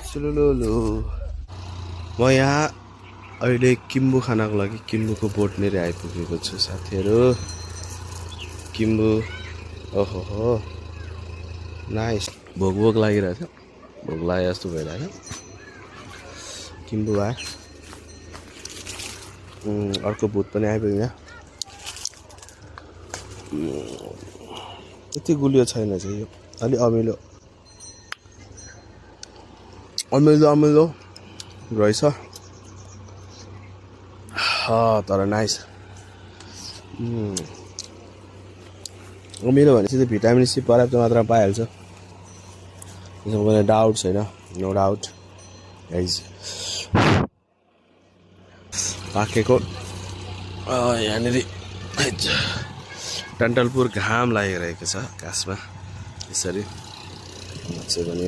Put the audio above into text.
सुलुलुलु म यहाँ अहिले किम्बु खानको लागि किम्बुको बोटनेर आइपुगेको छु साथीहरु किम्बु ओहो हो नाइस भोक लागिरहेछ भोक लागे जस्तो भइरहेछ किम्बु आयो अर्को भूत पनि आइपुग्यो यहाँ यति गुलियो छैन चाहिँ यो अलि अमिलो अमिलो रहेछ तर नाइस अमिलो भनेपछि चाहिँ भिटामिन सी पर्याप्त मात्रामा पाइहाल्छ त्यसमा कुनै डाउट छैन नो डाउट गाइज पाकेको यहाँनिर टन्टलपुर घाम लागिरहेको छ आकाशमा यसरी